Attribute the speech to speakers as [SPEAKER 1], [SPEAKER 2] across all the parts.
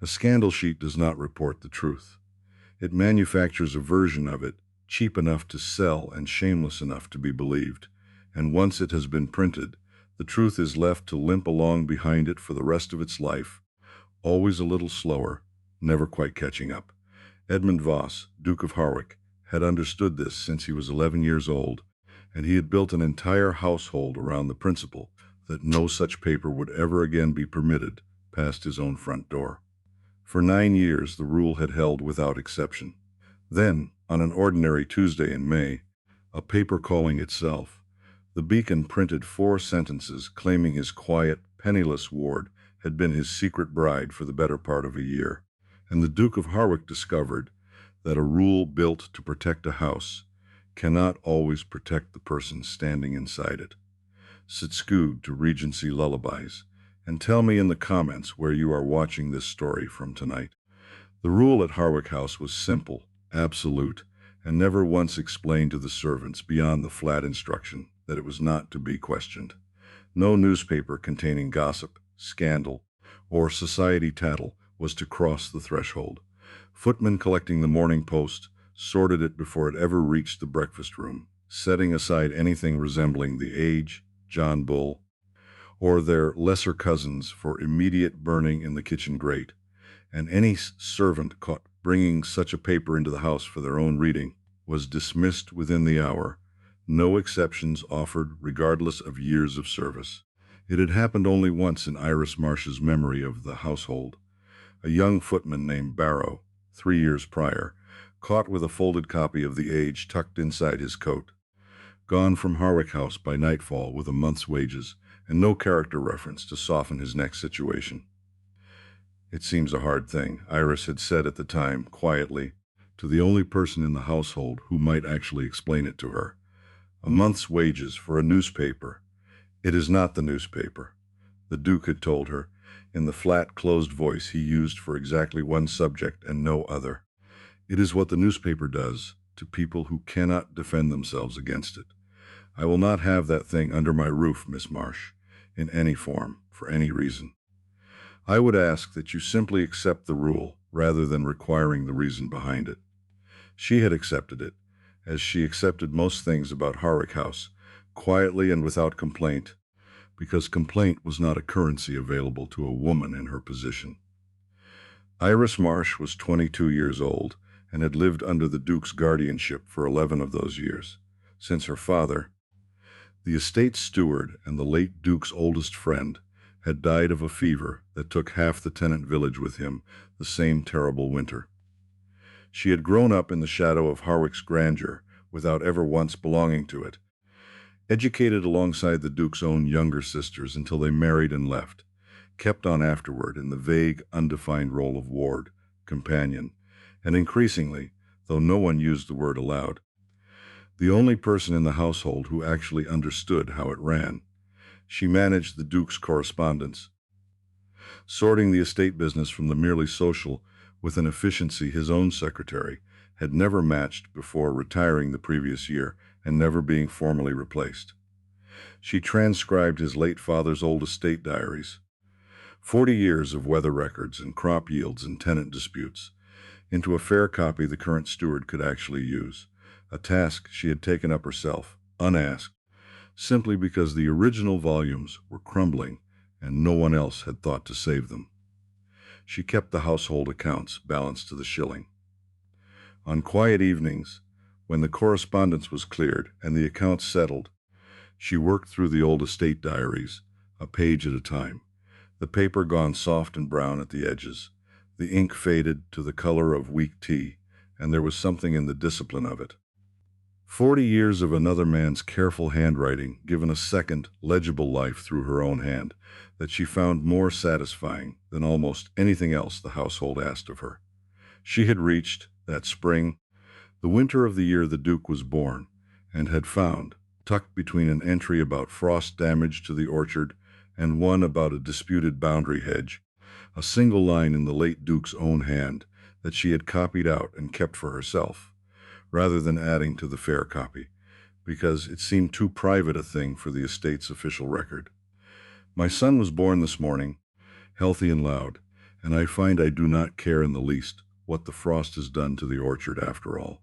[SPEAKER 1] A scandal sheet does not report the truth. It manufactures a version of it, cheap enough to sell and shameless enough to be believed. And once it has been printed, the truth is left to limp along behind it for the rest of its life, always a little slower, never quite catching up. Edmund Voss, Duke of Harwick, had understood this since he was 11 years old, and he had built an entire household around the principle that no such paper would ever again be permitted past his own front door. For 9 years the rule had held without exception. Then, on an ordinary Tuesday in May, a paper calling itself, the Beacon printed 4 sentences claiming his quiet, penniless ward had been his secret bride for the better part of a year, and the Duke of Harwick discovered that a rule built to protect a house cannot always protect the person standing inside it. Subscribe to Regency Lullabies, and tell me in the comments where you are watching this story from tonight. The rule at Harwick House was simple, absolute, and never once explained to the servants beyond the flat instruction that it was not to be questioned. No newspaper containing gossip, scandal, or society tattle was to cross the threshold. Footmen collecting the Morning Post sorted it before it ever reached the breakfast room, setting aside anything resembling The Age, John Bull, or their lesser cousins for immediate burning in the kitchen grate, and any servant caught bringing such a paper into the house for their own reading was dismissed within the hour, no exceptions offered regardless of years of service. It had happened only once in Iris Marsh's memory of the household. A young footman named Barrow, 3 years prior, caught with a folded copy of The Age tucked inside his coat, gone from Harwick House by nightfall with a month's wages and no character reference to soften his next situation. It seems a hard thing, Iris had said at the time, quietly, to the only person in the household who might actually explain it to her. A month's wages for a newspaper. It is not the newspaper, the Duke had told her, in the flat, closed voice he used for exactly one subject and no other. It is what the newspaper does to people who cannot defend themselves against it. I will not have that thing under my roof, Miss Marsh, in any form, for any reason. I would ask that you simply accept the rule rather than requiring the reason behind it. She had accepted it, as she accepted most things about Harwick House, quietly and without complaint, because complaint was not a currency available to a woman in her position. Iris Marsh was 22 years old and had lived under the Duke's guardianship for 11 of those years, since her father, the estate steward and the late Duke's oldest friend, had died of a fever that took half the tenant village with him the same terrible winter. She had grown up in the shadow of Harwick's grandeur without ever once belonging to it, educated alongside the Duke's own younger sisters until they married and left, kept on afterward in the vague, undefined role of ward, companion, and increasingly, though no one used the word aloud, the only person in the household who actually understood how it ran. She managed the Duke's correspondence, sorting the estate business from the merely social with an efficiency his own secretary had never matched before retiring the previous year and never being formally replaced. She transcribed his late father's old estate diaries, 40 years of weather records and crop yields and tenant disputes, into a fair copy the current steward could actually use, a task she had taken up herself, unasked, simply because the original volumes were crumbling and no one else had thought to save them. She kept the household accounts balanced to the shilling. On quiet evenings, when the correspondence was cleared and the accounts settled, she worked through the old estate diaries, a page at a time, the paper gone soft and brown at the edges, the ink faded to the color of weak tea, and there was something in the discipline of it. 40 years of another man's careful handwriting given a second, legible life through her own hand that she found more satisfying than almost anything else the household asked of her. She had reached, that spring, the winter of the year the Duke was born, and had found, tucked between an entry about frost damage to the orchard and one about a disputed boundary hedge, a single line in the late Duke's own hand that she had copied out and kept for herself, rather than adding to the fair copy, because it seemed too private a thing for the estate's official record. My son was born this morning, healthy and loud, and I find I do not care in the least what the frost has done to the orchard after all.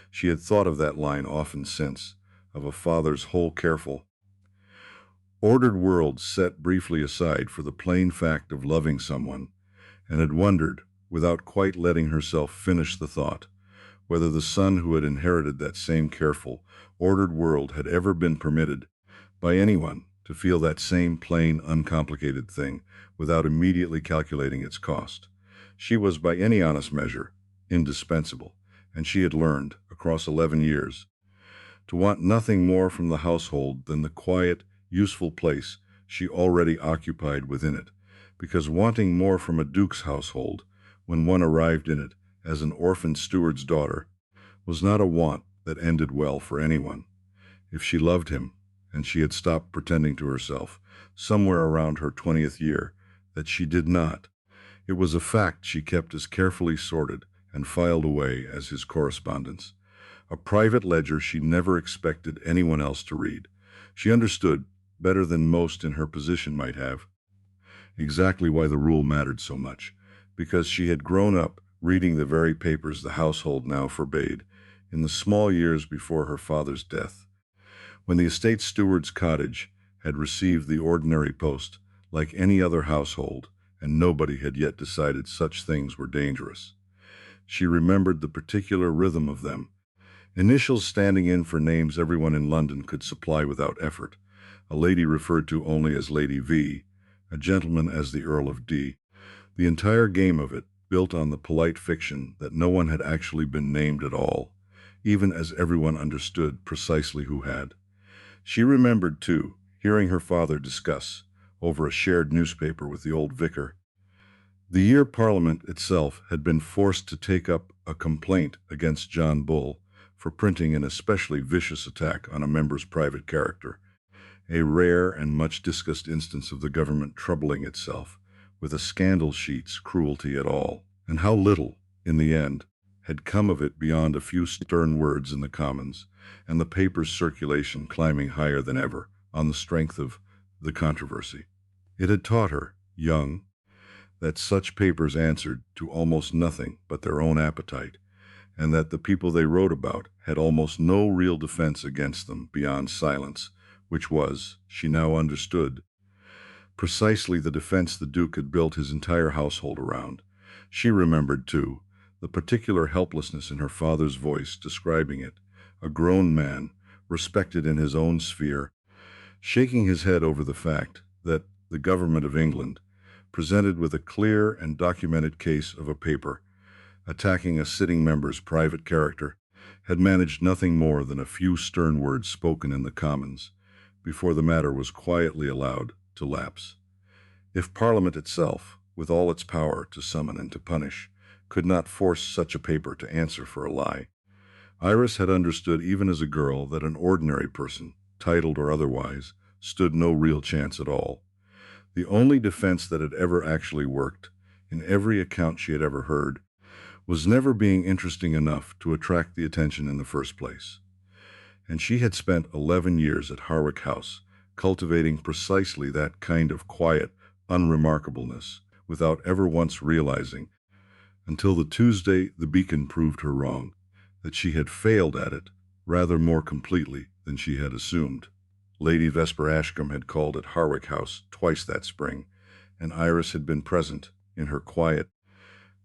[SPEAKER 1] She had thought of that line often since, of a father's whole careful, ordered world set briefly aside for the plain fact of loving someone, and had wondered, without quite letting herself finish the thought, whether the son who had inherited that same careful, ordered world had ever been permitted by anyone to feel that same plain, uncomplicated thing without immediately calculating its cost. She was, by any honest measure, indispensable, and she had learned, across 11 years, to want nothing more from the household than the quiet, useful place she already occupied within it, because wanting more from a duke's household, when one arrived in it as an orphan steward's daughter, was not a want that ended well for anyone. If she loved him, and she had stopped pretending to herself, somewhere around her 20th year, that she did not, it was a fact she kept as carefully sorted and filed away as his correspondence, a private ledger she never expected anyone else to read. She understood, better than most in her position might have, exactly why the rule mattered so much, because she had grown up reading the very papers the household now forbade, in the small years before her father's death, when the estate steward's cottage had received the ordinary post, like any other household, and nobody had yet decided such things were dangerous. She remembered the particular rhythm of them, initials standing in for names everyone in London could supply without effort, a lady referred to only as Lady V, a gentleman as the Earl of D. The entire game of it built on the polite fiction that no one had actually been named at all, even as everyone understood precisely who had. She remembered, too, hearing her father discuss, over a shared newspaper with the old vicar, the year Parliament itself had been forced to take up a complaint against John Bull for printing an especially vicious attack on a member's private character, a rare and much discussed instance of the government troubling itself with a scandal sheet's cruelty at all, and how little, in the end, had come of it beyond a few stern words in the Commons, and the paper's circulation climbing higher than ever on the strength of the controversy. It had taught her, young, that such papers answered to almost nothing but their own appetite, and that the people they wrote about had almost no real defense against them beyond silence, which was, she now understood, precisely the defense the Duke had built his entire household around. She remembered, too, the particular helplessness in her father's voice describing it, a grown man, respected in his own sphere, shaking his head over the fact that the government of England, presented with a clear and documented case of a paper attacking a sitting member's private character, had managed nothing more than a few stern words spoken in the Commons before the matter was quietly allowed to lapse. If Parliament itself, with all its power to summon and to punish, could not force such a paper to answer for a lie, Iris had understood even as a girl that an ordinary person, titled or otherwise, stood no real chance at all. The only defense that had ever actually worked, in every account she had ever heard, was never being interesting enough to attract the attention in the first place. And she had spent 11 years at Harwick House, cultivating precisely that kind of quiet unremarkableness, without ever once realizing, until the Tuesday the Beacon proved her wrong, that she had failed at it rather more completely than she had assumed. Lady Vesper Ashcombe had called at Harwick House twice that spring, and Iris had been present, in her quiet,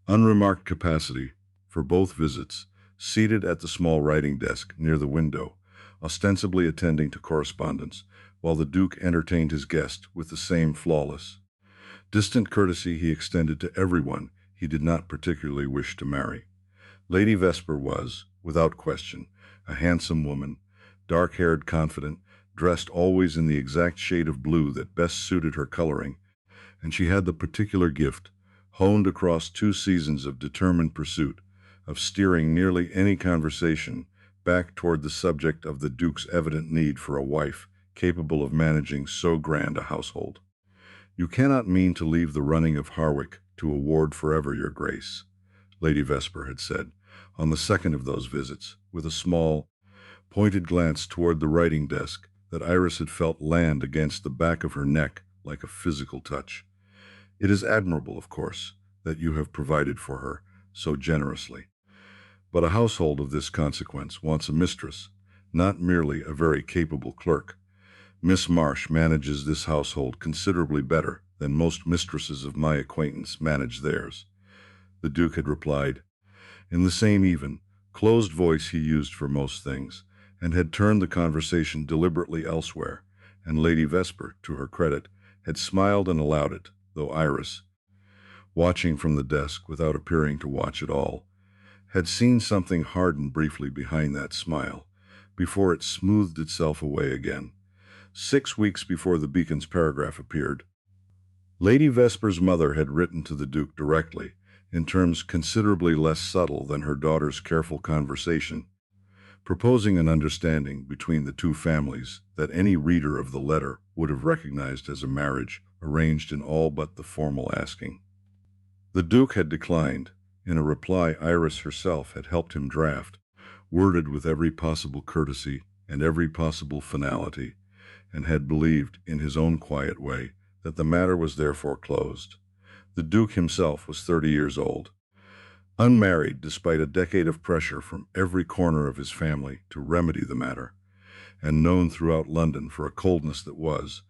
[SPEAKER 1] unremarked capacity, for both visits, seated at the small writing desk near the window, ostensibly attending to correspondence, while the Duke entertained his guest with the same flawless, distant courtesy he extended to everyone he did not particularly wish to marry. Lady Vesper was, without question, a handsome woman, dark-haired, confident, dressed always in the exact shade of blue that best suited her coloring, and she had the particular gift, honed across 2 seasons of determined pursuit, of steering nearly any conversation back toward the subject of the Duke's evident need for a wife capable of managing so grand a household. "You cannot mean to leave the running of Harwick to a ward forever, your grace," Lady Vesper had said, on the second of those visits, with a small, pointed glance toward the writing desk that Iris had felt land against the back of her neck like a physical touch. "It is admirable, of course, that you have provided for her so generously. But a household of this consequence wants a mistress, not merely a very capable clerk. Miss Marsh manages this household considerably better than most mistresses of my acquaintance manage theirs," the Duke had replied, in the same even, closed voice he used for most things, and had turned the conversation deliberately elsewhere, and Lady Vesper, to her credit, had smiled and allowed it, though Iris, watching from the desk without appearing to watch at all, had seen something harden briefly behind that smile, before it smoothed itself away again. 6 weeks before the Beacon's paragraph appeared, Lady Vesper's mother had written to the Duke directly, in terms considerably less subtle than her daughter's careful conversation, proposing an understanding between the two families that any reader of the letter would have recognized as a marriage arranged in all but the formal asking. The Duke had declined, in a reply Iris herself had helped him draft, worded with every possible courtesy and every possible finality, and had believed, in his own quiet way, that the matter was therefore closed. The Duke himself was 30 years old, unmarried despite a decade of pressure from every corner of his family to remedy the matter, and known throughout London for a coldness that was,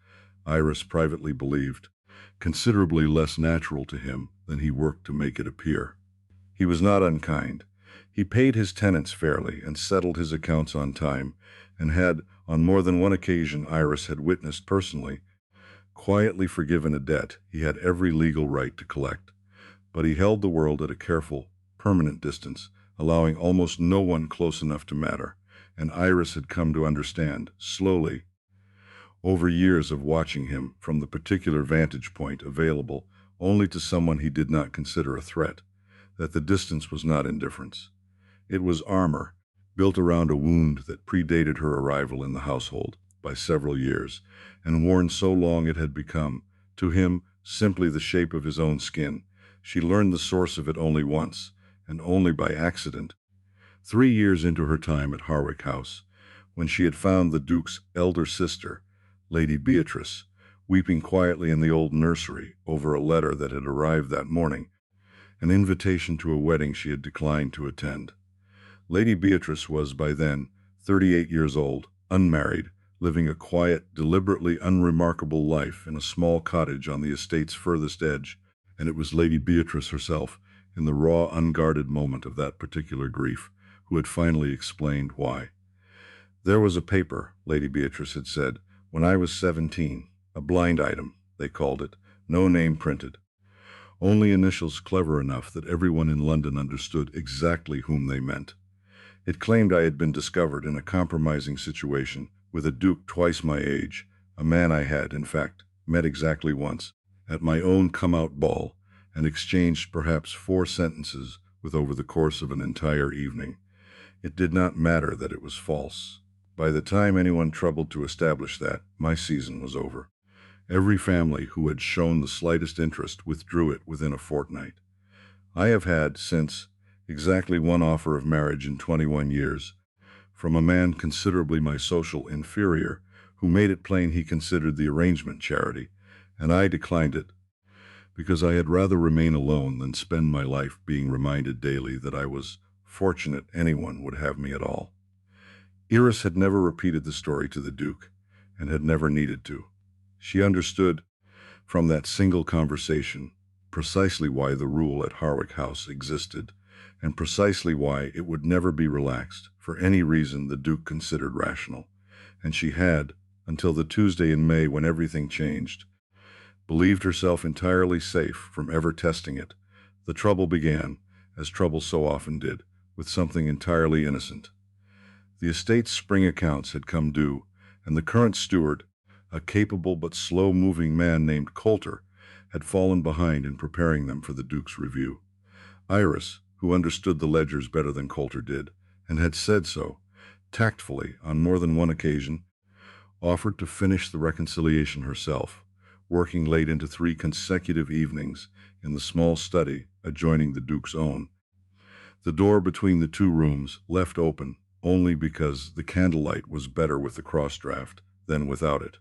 [SPEAKER 1] Iris privately believed, considerably less natural to him than he worked to make it appear. He was not unkind. He paid his tenants fairly and settled his accounts on time, and had, on more than one occasion Iris had witnessed personally, quietly forgiven a debt he had every legal right to collect. But he held the world at a careful, permanent distance, allowing almost no one close enough to matter, and Iris had come to understand, slowly, over years of watching him from the particular vantage point available only to someone he did not consider a threat, that the distance was not indifference. It was armor, built around a wound that predated her arrival in the household by several years, and worn so long it had become, to him, simply the shape of his own skin. She learned the source of it only once, and only by accident, 3 years into her time at Harwick House, when she had found the Duke's elder sister, Lady Beatrice, weeping quietly in the old nursery over a letter that had arrived that morning, an invitation to a wedding she had declined to attend. Lady Beatrice was by then 38 years old, unmarried, living a quiet, deliberately unremarkable life in a small cottage on the estate's furthest edge, and it was Lady Beatrice herself, in the raw, unguarded moment of that particular grief, who had finally explained why. "There was a paper," Lady Beatrice had said, "when I was 17, a blind item, they called it, no name printed. Only initials clever enough that everyone in London understood exactly whom they meant. It claimed I had been discovered in a compromising situation with a duke twice my age, a man I had, in fact, met exactly once, at my own come-out ball, and exchanged perhaps 4 sentences with over the course of an entire evening. It did not matter that it was false. By the time anyone troubled to establish that, my season was over. Every family who had shown the slightest interest withdrew it within a fortnight. I have had, since, exactly 1 offer of marriage in 21 years, from a man considerably my social inferior, who made it plain he considered the arrangement charity, and I declined it, because I had rather remain alone than spend my life being reminded daily that I was fortunate anyone would have me at all." Iris had never repeated the story to the Duke, and had never needed to. She understood, from that single conversation, precisely why the rule at Harwick House existed, and precisely why it would never be relaxed for any reason the Duke considered rational, and she had, until the Tuesday in May when everything changed, believed herself entirely safe from ever testing it. The trouble began, as trouble so often did, with something entirely innocent. The estate's spring accounts had come due, and the current steward, a capable but slow-moving man named Coulter, had fallen behind in preparing them for the Duke's review. Iris, who understood the ledgers better than Coulter did, and had said so, tactfully, on more than one occasion, offered to finish the reconciliation herself, working late into 3 consecutive evenings in the small study adjoining the Duke's own, the door between the 2 rooms left open only because the candlelight was better with the cross-draught than without it.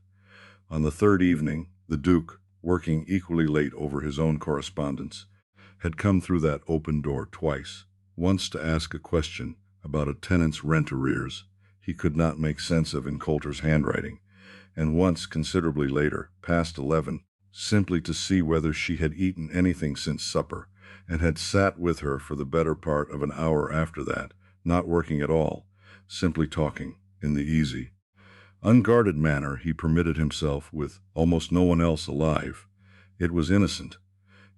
[SPEAKER 1] On the 3rd evening, the Duke, working equally late over his own correspondence, had come through that open door twice, once to ask a question about a tenant's rent arrears he could not make sense of in Coulter's handwriting, and once considerably later, past 11, simply to see whether she had eaten anything since supper, and had sat with her for the better part of an hour after that, not working at all, simply talking, in the easy, unguarded manner he permitted himself with almost no one else alive. It was innocent.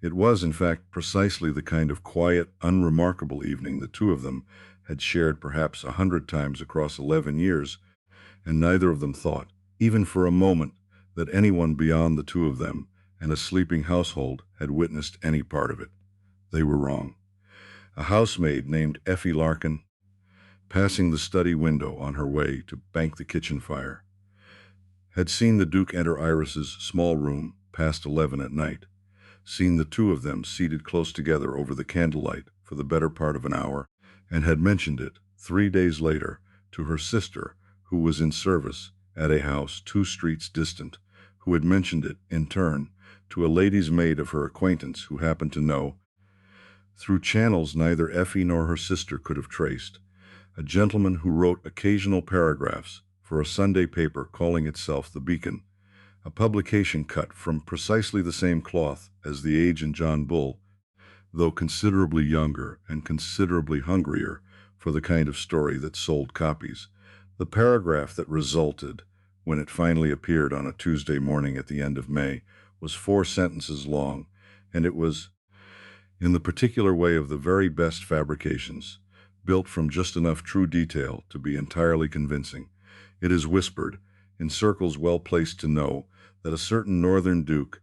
[SPEAKER 1] It was, in fact, precisely the kind of quiet, unremarkable evening the two of them had shared perhaps 100 times across 11 years, and neither of them thought, even for a moment, that anyone beyond the two of them and a sleeping household had witnessed any part of it. They were wrong. A housemaid named Effie Larkin, passing the study window on her way to bank the kitchen fire, had seen the Duke enter Iris's small room past 11 at night, seen the two of them seated close together over the candlelight for the better part of an hour, and had mentioned it 3 days later to her sister, who was in service at a house 2 streets distant, who had mentioned it, in turn, to a lady's maid of her acquaintance who happened to know, through channels neither Effie nor her sister could have traced, a gentleman who wrote occasional paragraphs for a Sunday paper calling itself The Beacon, a publication cut from precisely the same cloth as The Age and John Bull, though considerably younger and considerably hungrier for the kind of story that sold copies. The paragraph that resulted, when it finally appeared on a Tuesday morning at the end of May, was 4 sentences long, and it was, in the particular way of the very best fabrications, built from just enough true detail to be entirely convincing. It is whispered, in circles well placed to know, that a certain northern duke,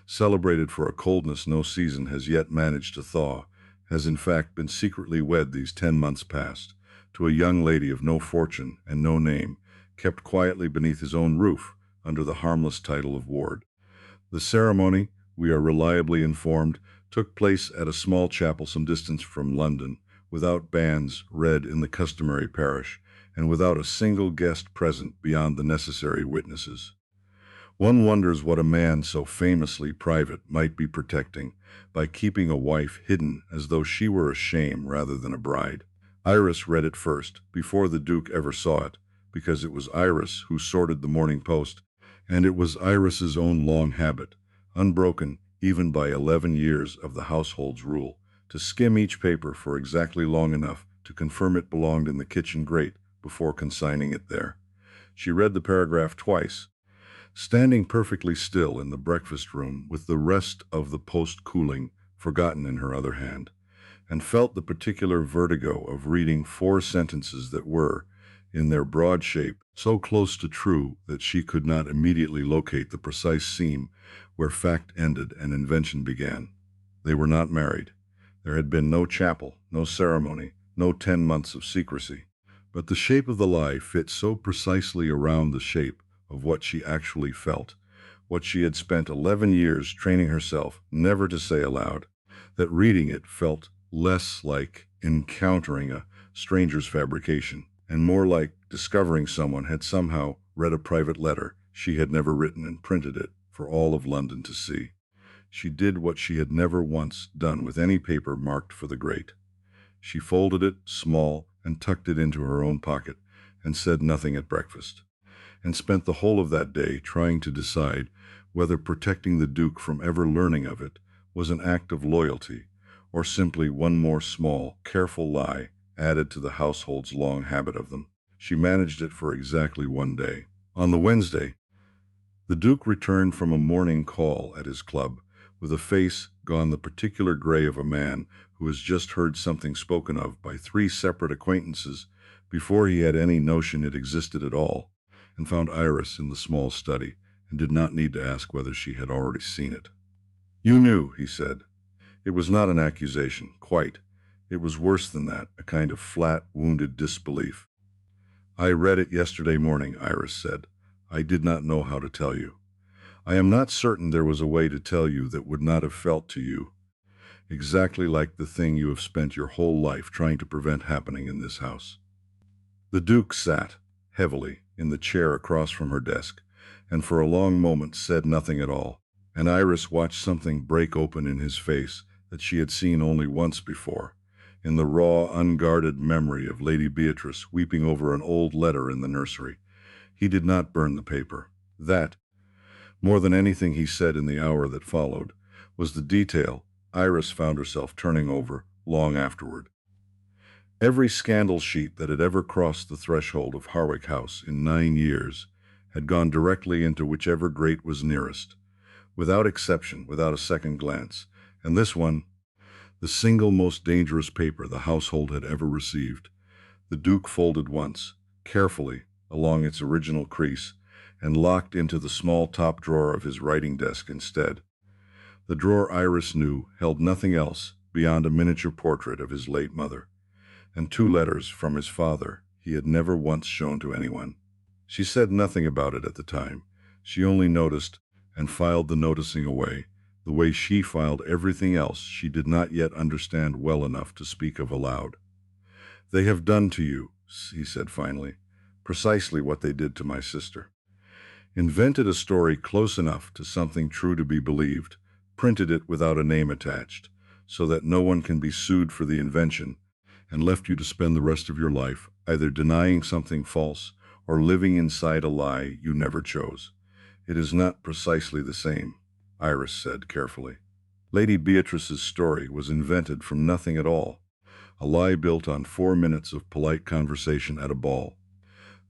[SPEAKER 1] celebrated for a coldness no season has yet managed to thaw, has in fact been secretly wed these 10 months past, to a young lady of no fortune and no name, kept quietly beneath his own roof under the harmless title of ward. The ceremony, we are reliably informed, took place at a small chapel some distance from London, without banns read in the customary parish, and without a single guest present beyond the necessary witnesses. One wonders what a man so famously private might be protecting by keeping a wife hidden as though she were a shame rather than a bride. Iris read it first, before the Duke ever saw it, because it was Iris who sorted the Morning Post, and it was Iris's own long habit, unbroken even by 11 years of the household's rule, to skim each paper for exactly long enough to confirm it belonged in the kitchen grate before consigning it there. She read the paragraph twice, standing perfectly still in the breakfast room with the rest of the Post cooling forgotten in her other hand, and felt the particular vertigo of reading 4 sentences that were, in their broad shape, so close to true that she could not immediately locate the precise seam where fact ended and invention began. They were not married. There had been no chapel, no ceremony, no 10 months of secrecy. But the shape of the lie fit so precisely around the shape of what she actually felt, what she had spent 11 years training herself never to say aloud, that reading it felt less like encountering a stranger's fabrication, and more like discovering someone had somehow read a private letter she had never written and printed it for all of London to see. She did what she had never once done with any paper marked for the grate. She folded it small and tucked it into her own pocket, and said nothing at breakfast, and spent the whole of that day trying to decide whether protecting the Duke from ever learning of it was an act of loyalty, or simply one more small, careful lie added to the household's long habit of them. She managed it for exactly 1 day. On the Wednesday, the Duke returned from a morning call at his club, with a face gone the particular gray of a man who has just heard something spoken of by 3 separate acquaintances before he had any notion it existed at all, and found Iris in the small study, and did not need to ask whether she had already seen it. "You knew," he said. It was not an accusation, quite. It was worse than that, a kind of flat, wounded disbelief. "I read it yesterday morning," Iris said. "I did not know how to tell you. I am not certain there was a way to tell you that would not have felt to you exactly like the thing you have spent your whole life trying to prevent happening in this house." The Duke sat, heavily, in the chair across from her desk, and for a long moment said nothing at all, and Iris watched something break open in his face that she had seen only once before, in the raw, unguarded memory of Lady Beatrice weeping over an old letter in the nursery. He did not burn the paper. That, more than anything he said in the hour that followed, was the detail Iris found herself turning over long afterward. Every scandal sheet that had ever crossed the threshold of Harwick House in 9 years had gone directly into whichever grate was nearest, without exception, without a second glance, and this one, the single most dangerous paper the household had ever received, the Duke folded once, carefully, along its original crease, and locked into the small top drawer of his writing desk instead. The drawer, Iris knew, held nothing else beyond a miniature portrait of his late mother, and 2 letters from his father he had never once shown to anyone. She said nothing about it at the time. She only noticed and filed the noticing away, the way she filed everything else she did not yet understand well enough to speak of aloud. "They have done to you," he said finally, "precisely what they did to my sister. Invented a story close enough to something true to be believed, printed it without a name attached, so that no one can be sued for the invention, and left you to spend the rest of your life either denying something false or living inside a lie you never chose. It is not precisely the same," Iris said carefully. "Lady Beatrice's story was invented from nothing at all, a lie built on 4 minutes of polite conversation at a ball.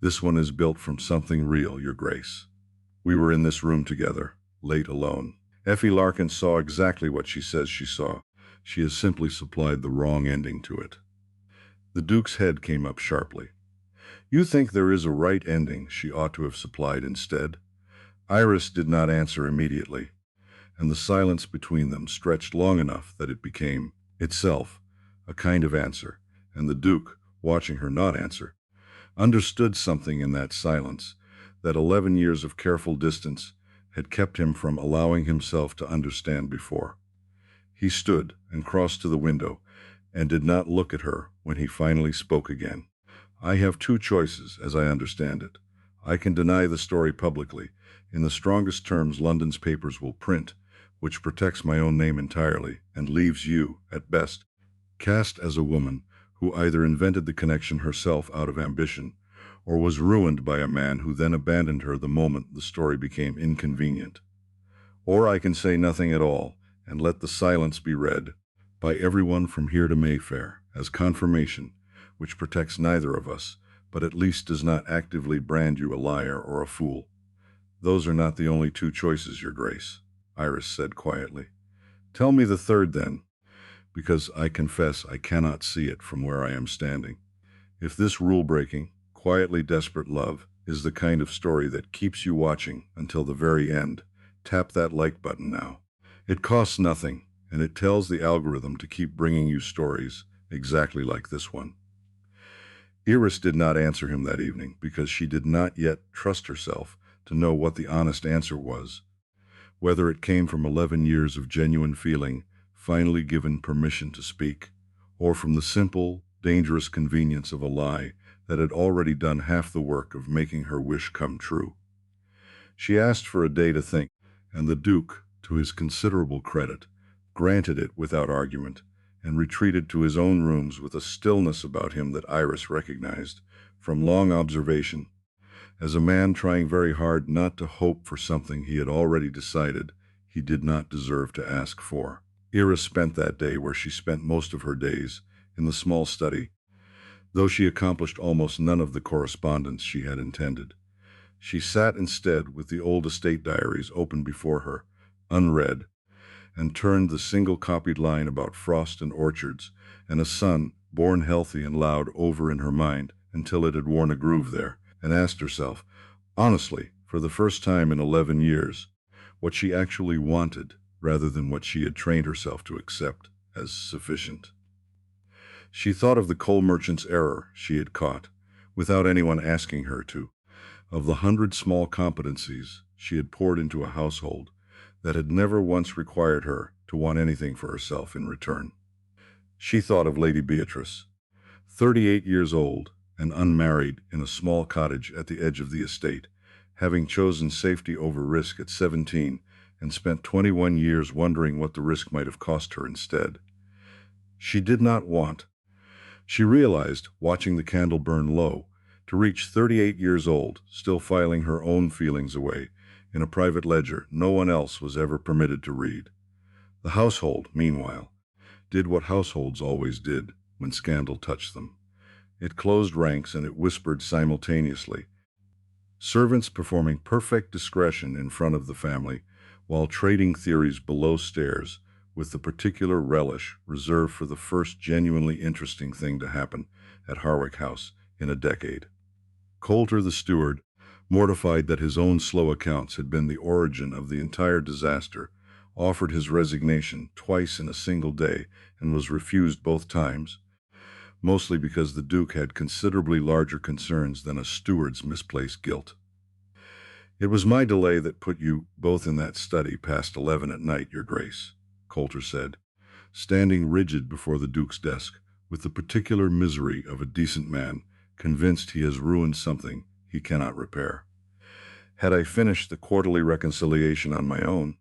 [SPEAKER 1] This one is built from something real, Your Grace. We were in this room together, late alone. Effie Larkin saw exactly what she says she saw. She has simply supplied the wrong ending to it." The Duke's head came up sharply. "You think there is a right ending she ought to have supplied instead?" Iris did not answer immediately, and the silence between them stretched long enough that it became, itself, a kind of answer, and the Duke, watching her not answer, understood something in that silence that 11 years of careful distance had kept him from allowing himself to understand before. He stood and crossed to the window and did not look at her when he finally spoke again. "I have 2 choices, as I understand it. I can deny the story publicly, in the strongest terms London's papers will print, which protects my own name entirely, and leaves you, at best, cast as a woman who either invented the connection herself out of ambition, or was ruined by a man who then abandoned her the moment the story became inconvenient. Or I can say nothing at all, and let the silence be read, by everyone from here to Mayfair, as confirmation, which protects neither of us, but at least does not actively brand you a liar or a fool. Those are not the only 2 choices, Your Grace," Iris said quietly. "Tell me the third, then, because I confess I cannot see it from where I am standing. If this rule-breaking, quietly desperate love is the kind of story that keeps you watching until the very end, tap that like button now. It costs nothing, and it tells the algorithm to keep bringing you stories exactly like this one." Iris did not answer him that evening because she did not yet trust herself to know what the honest answer was, whether it came from 11 years of genuine feeling finally given permission to speak, or from the simple, dangerous convenience of a lie that had already done half the work of making her wish come true. She asked for a day to think, and the Duke, to his considerable credit, granted it without argument, and retreated to his own rooms with a stillness about him that Iris recognized, from long observation, as a man trying very hard not to hope for something he had already decided he did not deserve to ask for. Iris spent that day where she spent most of her days, in the small study, though she accomplished almost none of the correspondence she had intended. She sat instead with the old estate diaries open before her, unread, and turned the single-copied line about frost and orchards and a son born healthy and loud over in her mind until it had worn a groove there, and asked herself, honestly, for the first time in 11 years, what she actually wanted rather than what she had trained herself to accept as sufficient. She thought of the coal merchant's error she had caught, without anyone asking her to, of the 100 small competencies she had poured into a household that had never once required her to want anything for herself in return. She thought of Lady Beatrice, 38 years old and unmarried in a small cottage at the edge of the estate, having chosen safety over risk at 17 and spent 21 years wondering what the risk might have cost her instead. She did not want, she realized, watching the candle burn low, to reach 38 years old, still filing her own feelings away in a private ledger no one else was ever permitted to read. The household, meanwhile, did what households always did when scandal touched them. It closed ranks and it whispered simultaneously, servants performing perfect discretion in front of the family, while trading theories below stairs with the particular relish reserved for the first genuinely interesting thing to happen at Harwick House in a decade. Coulter, the steward, mortified that his own slow accounts had been the origin of the entire disaster, offered his resignation twice in a single day and was refused both times, mostly because the Duke had considerably larger concerns than a steward's misplaced guilt. "It was my delay that put you both in that study past 11 at night, Your Grace," Coulter said, standing rigid before the Duke's desk with the particular misery of a decent man convinced he has ruined something he cannot repair. "Had I finished the quarterly reconciliation on my own,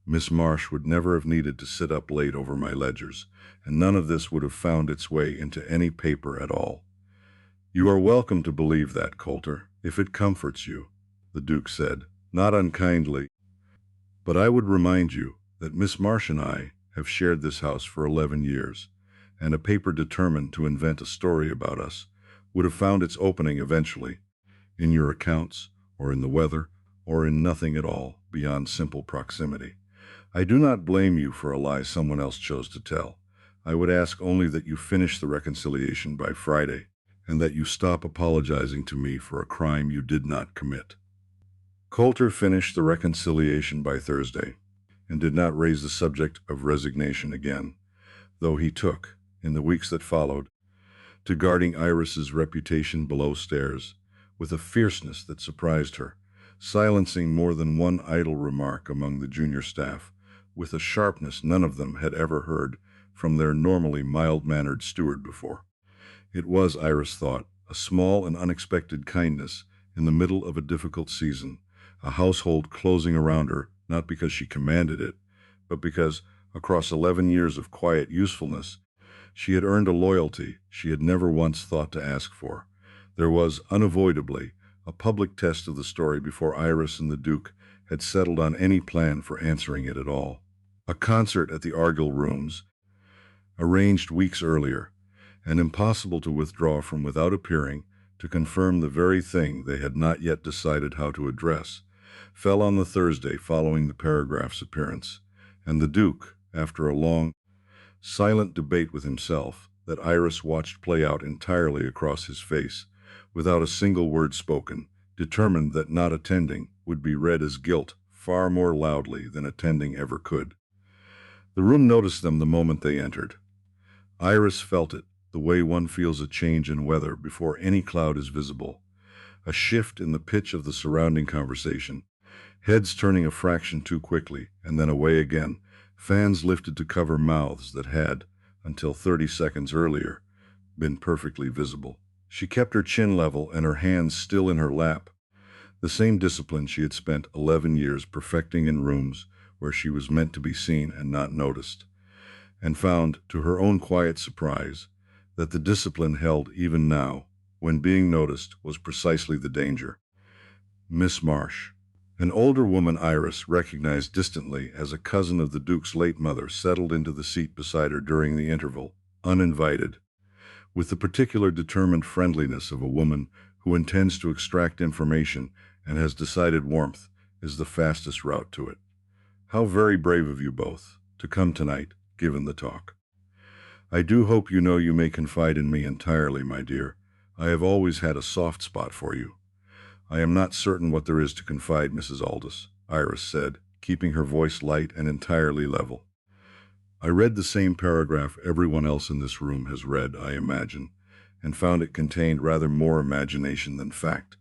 [SPEAKER 1] Miss Marsh would never have needed to sit up late over my ledgers, and none of this would have found its way into any paper at all." "You are welcome to believe that, Coulter, if it comforts you," the Duke said, not unkindly. "But I would remind you that Miss Marsh and I have shared this house for 11 years, and a paper determined to invent a story about us would have found its opening eventually, in your accounts, or in the weather, or in nothing at all beyond simple proximity. I do not blame you for a lie someone else chose to tell. I would ask only that you finish the reconciliation by Friday, and that you stop apologizing to me for a crime you did not commit." Coulter finished the reconciliation by Thursday, and did not raise the subject of resignation again, though he took, in the weeks that followed, to guarding Iris's reputation below stairs, with a fierceness that surprised her, silencing more than one idle remark among the junior staff, with a sharpness none of them had ever heard from their normally mild-mannered steward before. It was, Iris thought, a small and unexpected kindness in the middle of a difficult season, a household closing around her, not because she commanded it, but because, across 11 years of quiet usefulness, she had earned a loyalty she had never once thought to ask for. There was, unavoidably, a public test of the story before Iris and the Duke had settled on any plan for answering it at all. A concert at the Argyll Rooms, arranged weeks earlier, and impossible to withdraw from without appearing to confirm the very thing they had not yet decided how to address, fell on the Thursday following the paragraph's appearance, and the Duke, after a long, silent debate with himself that Iris watched play out entirely across his face, without a single word spoken, determined that not attending would be read as guilt far more loudly than attending ever could. The room noticed them the moment they entered. Iris felt it, the way one feels a change in weather before any cloud is visible, a shift in the pitch of the surrounding conversation, heads turning a fraction too quickly and then away again, fans lifted to cover mouths that had, until 30 seconds earlier, been perfectly visible. She kept her chin level and her hands still in her lap, the same discipline she had spent 11 years perfecting in rooms where she was meant to be seen and not noticed, and found, to her own quiet surprise, that the discipline held even now, when being noticed was precisely the danger. Miss Marsh, an older woman Iris recognized distantly as a cousin of the Duke's late mother, settled into the seat beside her during the interval, uninvited, with the particular determined friendliness of a woman who intends to extract information and has decided warmth is the fastest route to it. "How very brave of you both to come tonight, given the talk. I do hope you know you may confide in me entirely, my dear. I have always had a soft spot for you." "I am not certain what there is to confide, Mrs. Aldous," Iris said, keeping her voice light and entirely level. "I read the same paragraph everyone else in this room has read, I imagine, and found it contained rather more imagination than fact."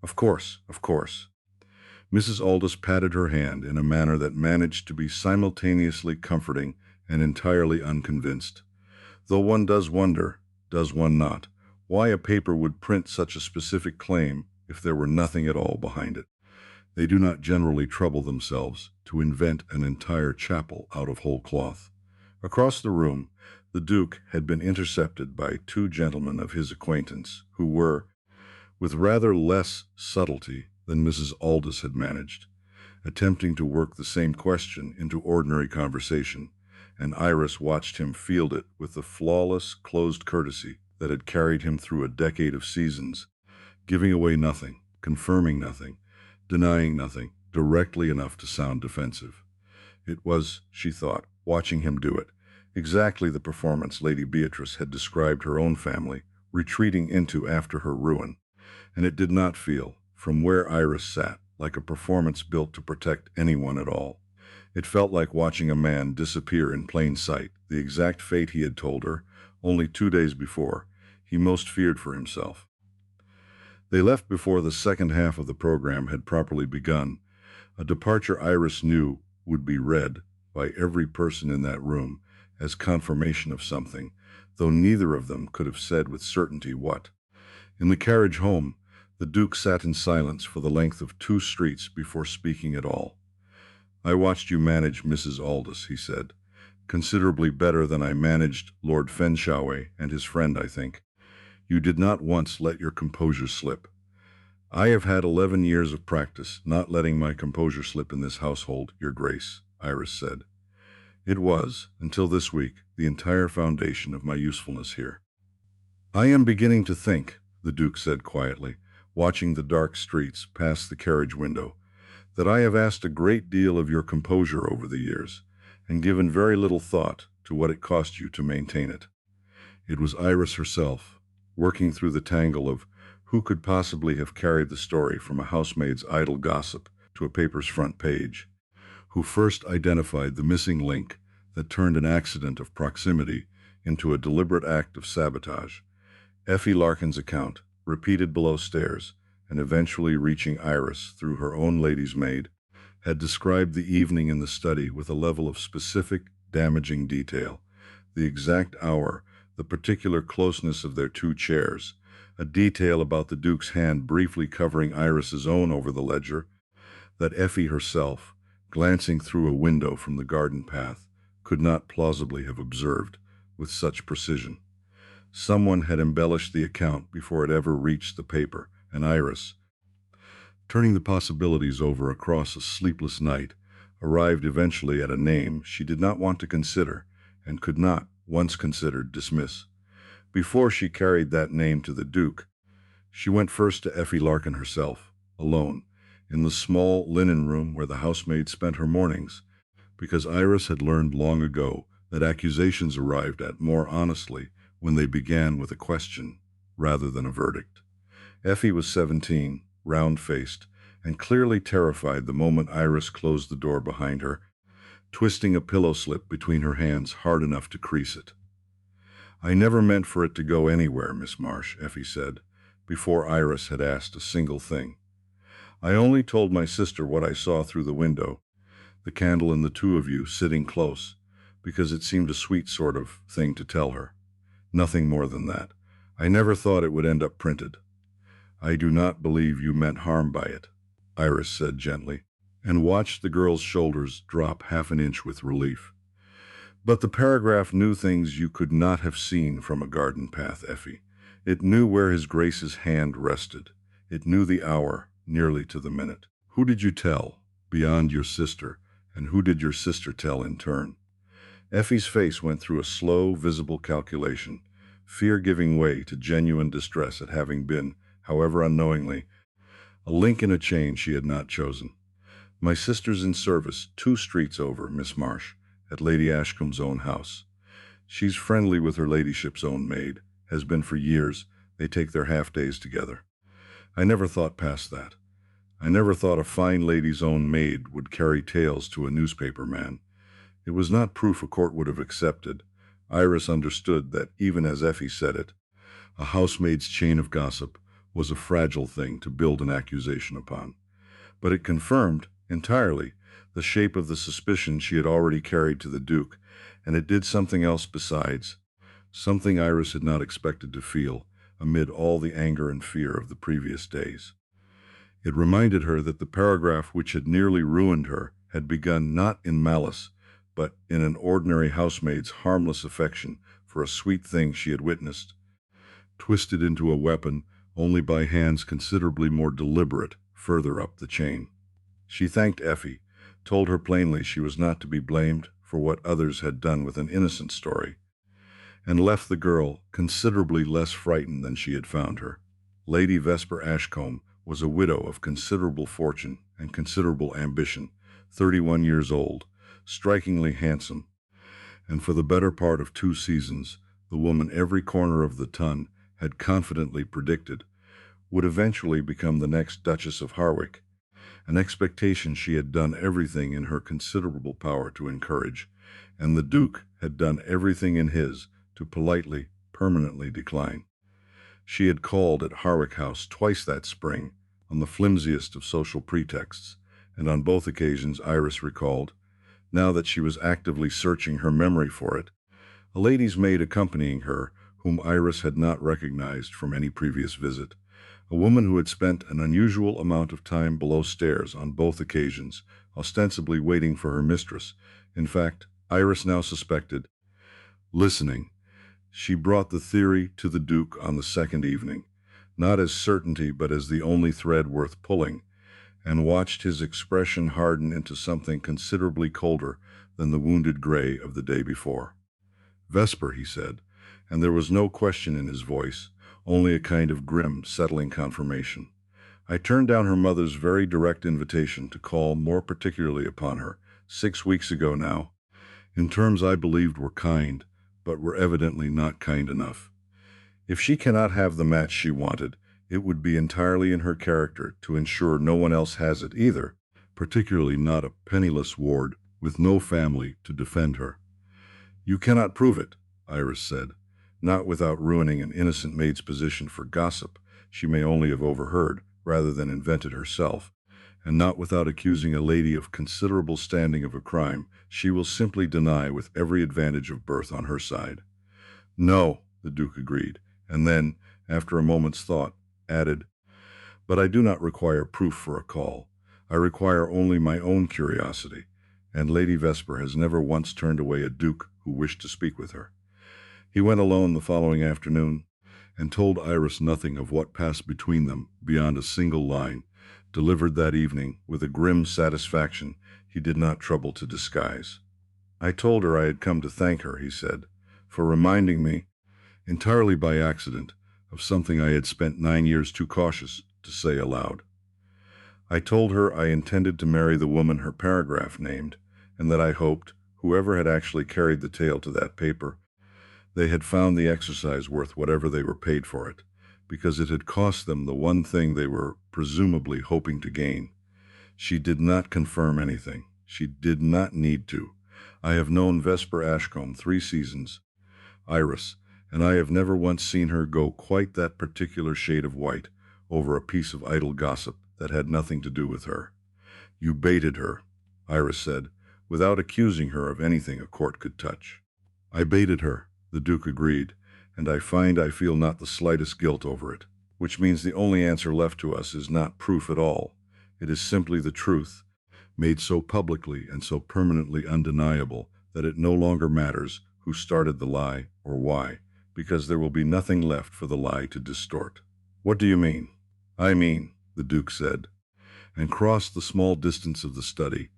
[SPEAKER 1] Of course. Mrs. Aldous patted her hand in a manner that managed to be simultaneously comforting and entirely unconvinced. "Though one does wonder, does one not, why a paper would print such a specific claim if there were nothing at all behind it. They do not generally trouble themselves to invent an entire chapel out of whole cloth. Across the room, the Duke had been intercepted by two gentlemen of his acquaintance, who were, with rather less subtlety than Mrs. Aldous had managed, attempting to work the same question into ordinary conversation, and Iris watched him field it with the flawless, closed courtesy that had carried him through a decade of seasons, giving away nothing, confirming nothing, denying nothing, directly enough to sound defensive. It was, she thought, watching him do it, exactly the performance Lady Beatrice had described her own family retreating into after her ruin, and it did not feel, from where Iris sat, like a performance built to protect anyone at all. It felt like watching a man disappear in plain sight, the exact fate he had told her, only 2 days before, he most feared for himself. They left before the second half of the program had properly begun, a departure Iris knew would be read by every person in that room as confirmation of something, though neither of them could have said with certainty what. In the carriage home, the Duke sat in silence for the length of 2 streets before speaking at all. "I watched you manage Mrs. Aldous," he said. "Considerably better than I managed Lord Fenshawe and his friend, I think. You did not once let your composure slip." "I have had 11 years of practice not letting my composure slip in this household, Your Grace," Iris said. "It was, until this week, the entire foundation of my usefulness here." "I am beginning to think," the Duke said quietly, watching the dark streets past the carriage window, "that I have asked a great deal of your composure over the years, and given very little thought to what it cost you to maintain it." It was Iris herself, working through the tangle of who could possibly have carried the story from a housemaid's idle gossip to a paper's front page, who first identified the missing link that turned an accident of proximity into a deliberate act of sabotage. Effie Larkin's account, repeated below stairs, and eventually reaching Iris through her own lady's maid, had described the evening in the study with a level of specific, damaging detail, the exact hour, the particular closeness of their 2 chairs, a detail about the Duke's hand briefly covering Iris's own over the ledger, that Effie herself, glancing through a window from the garden path, could not plausibly have observed with such precision. Someone had embellished the account before it ever reached the paper, and Iris, turning the possibilities over across a sleepless night, arrived eventually at a name she did not want to consider, and could not, once considered, dismiss. Before she carried that name to the Duke, she went first to Effie Larkin herself, alone, in the small linen room where the housemaid spent her mornings, because Iris had learned long ago that accusations arrived at more honestly when they began with a question rather than a verdict. Effie was 17, round-faced, and clearly terrified the moment Iris closed the door behind her, twisting a pillow slip between her hands hard enough to crease it. "I never meant for it to go anywhere, Miss Marsh," Effie said, before Iris had asked a single thing. "I only told my sister what I saw through the window, the candle and the 2 of you sitting close, because it seemed a sweet sort of thing to tell her. Nothing more than that. I never thought it would end up printed." "I do not believe you meant harm by it," Iris said gently, and watched the girl's shoulders drop half an inch with relief. "But the paragraph knew things you could not have seen from a garden path, Effie. It knew where His Grace's hand rested. It knew the hour, nearly to the minute. Who did you tell, beyond your sister, and who did your sister tell in turn?" Effie's face went through a slow, visible calculation, fear giving way to genuine distress at having been, however unknowingly, a link in a chain she had not chosen. "My sister's in service 2 streets over, Miss Marsh, at Lady Ashcombe's own house. She's friendly with her ladyship's own maid, has been for years. They take their half-days together. I never thought past that. I never thought a fine lady's own maid would carry tales to a newspaper man. It was not proof a court would have accepted." Iris understood that, even as Effie said it, a housemaid's chain of gossip was a fragile thing to build an accusation upon. But it confirmed, entirely, the shape of the suspicion she had already carried to the Duke, and it did something else besides, something Iris had not expected to feel amid all the anger and fear of the previous days. It reminded her that the paragraph which had nearly ruined her had begun not in malice, but in an ordinary housemaid's harmless affection for a sweet thing she had witnessed, twisted into a weapon only by hands considerably more deliberate further up the chain. She thanked Effie, told her plainly she was not to be blamed for what others had done with an innocent story, and left the girl considerably less frightened than she had found her. Lady Vesper Ashcombe was a widow of considerable fortune and considerable ambition, 31 years old, strikingly handsome, and for the better part of 2 seasons, the woman every corner of the ton had confidently predicted would eventually become the next Duchess of Harwick, an expectation she had done everything in her considerable power to encourage, and the Duke had done everything in his to politely, permanently decline. She had called at Harwick House twice that spring, on the flimsiest of social pretexts, and on both occasions Iris recalled, now that she was actively searching her memory for it, a lady's maid accompanying her, whom Iris had not recognized from any previous visit, a woman who had spent an unusual amount of time below stairs on both occasions, ostensibly waiting for her mistress. In fact, Iris now suspected, listening. She brought the theory to the Duke on the second evening, not as certainty but as the only thread worth pulling, and watched his expression harden into something considerably colder than the wounded gray of the day before. Vesper, he said, and there was no question in his voice, only a kind of grim, settling confirmation. I turned down her mother's very direct invitation to call more particularly upon her, 6 weeks ago now, in terms I believed were kind, but were evidently not kind enough. If she cannot have the match she wanted, it would be entirely in her character to ensure no one else has it either, particularly not a penniless ward with no family to defend her. You cannot prove it, Iris said, not without ruining an innocent maid's position for gossip she may only have overheard rather than invented herself, and not without accusing a lady of considerable standing of a crime she will simply deny with every advantage of birth on her side. No, the Duke agreed, and then, after a moment's thought, added, but I do not require proof for a call. I require only my own curiosity, and Lady Vesper has never once turned away a duke who wished to speak with her. He went alone the following afternoon, and told Iris nothing of what passed between them beyond a single line, delivered that evening with a grim satisfaction he did not trouble to disguise. I told her I had come to thank her, he said, for reminding me, entirely by accident, of something I had spent 9 years too cautious to say aloud. I told her I intended to marry the woman her paragraph named, and that I hoped, whoever had actually carried the tale to that paper, they had found the exercise worth whatever they were paid for it, because it had cost them the one thing they were presumably hoping to gain. She did not confirm anything. She did not need to. I have known Vesper Ashcombe 3 seasons, Iris, and I have never once seen her go quite that particular shade of white over a piece of idle gossip that had nothing to do with her. You baited her, Iris said, without accusing her of anything a court could touch. I baited her, the Duke agreed, and I find I feel not the slightest guilt over it, which means the only answer left to us is not proof at all. It is simply the truth, made so publicly and so permanently undeniable that it no longer matters who started the lie or why, because there will be nothing left for the lie to distort. What do you mean? I mean, the Duke said, and crossed the small distance of the study